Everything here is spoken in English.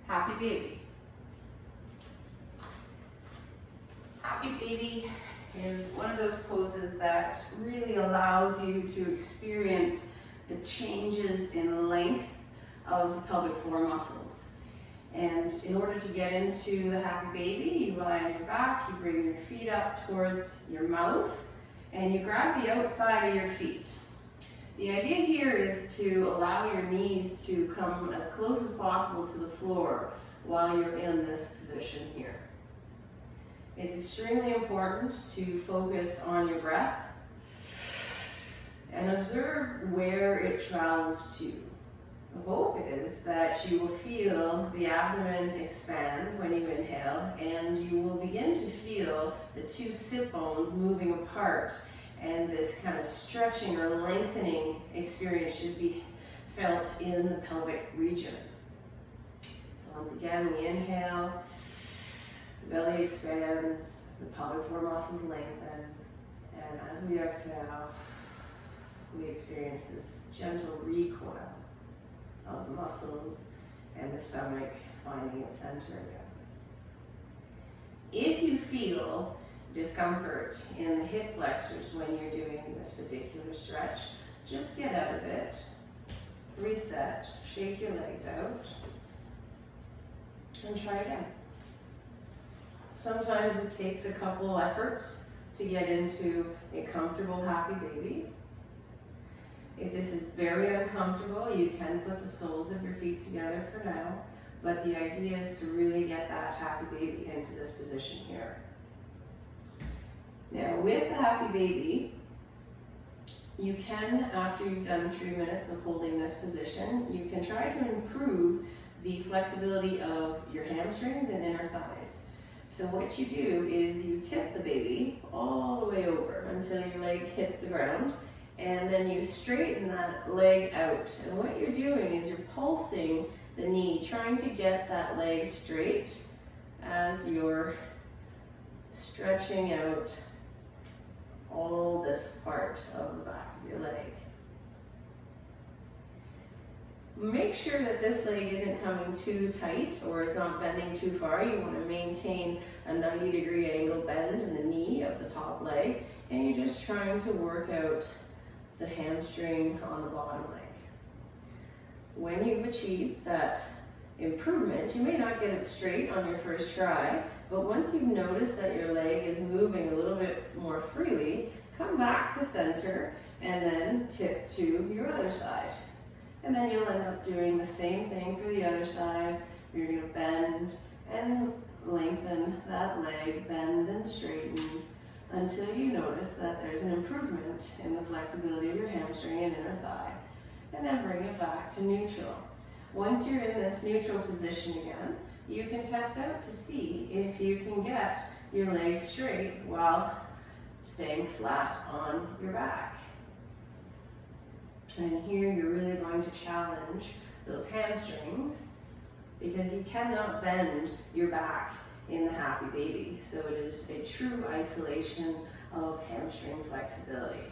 Happy baby. Happy baby is one of those poses that really allows you to experience the changes in length of the pelvic floor muscles. And in order to get into the happy baby, you lie on your back, you bring your feet up towards your mouth, and you grab the outside of your feet. The idea here is to allow your knees to come as close as possible to the floor while you're in this position here. It's extremely important to focus on your breath and observe where it travels to. The hope is that you will feel the abdomen expand when you inhale, and you will begin to feel the two sit bones moving apart, and this kind of stretching or lengthening experience should be felt in the pelvic region. So once again, we inhale, the belly expands, the pelvic floor muscles lengthen, and as we exhale, we experience this gentle recoil of the muscles and the stomach finding its center again. If you feel discomfort in the hip flexors when you're doing this particular stretch, just get out of it, reset, shake your legs out, and try again. Sometimes it takes a couple efforts to get into a comfortable happy baby. If this is very uncomfortable, you can put the soles of your feet together for now, but the idea is to really get that happy baby into this position here. Now, with the happy baby, you can, after you've done 3 minutes of holding this position, you can try to improve the flexibility of your hamstrings and inner thighs. So what you do is you tip the baby all the way over until your leg hits the ground, and then you straighten that leg out. And what you're doing is you're pulsing the knee, trying to get that leg straight as you're stretching out all this part of the back of your leg. Make sure that this leg isn't coming too tight or is not bending too far. You want to maintain a 90-degree angle bend in the knee of the top leg, and you're just trying to work out the hamstring on the bottom leg. When you've achieved that improvement, you may not get it straight on your first try, but once you've noticed that your leg is moving a little bit more freely, come back to center and then tip to your other side. And then you'll end up doing the same thing for the other side. You're going to bend and lengthen that leg, bend and straighten, until you notice that there's an improvement in the flexibility of your hamstring and inner thigh. And then bring it back to neutral. Once you're in this neutral position again, you can test out to see if you can get your legs straight while staying flat on your back. And here you're really going to challenge those hamstrings, because you cannot bend your back in the happy baby. So it is a true isolation of hamstring flexibility.